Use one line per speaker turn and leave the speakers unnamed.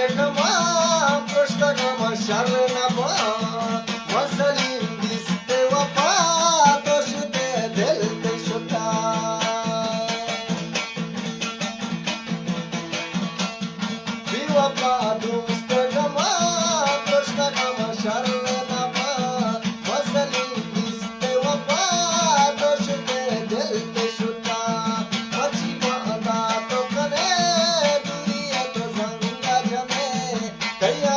gama prosta gama sharna ba masalim diste wapa dosh de dil te shuta biwapa dusta gama prosta gama sharna ba masalim diste wapa dosh de dil te shuta machi banda to kane duriya to zanga jane kaya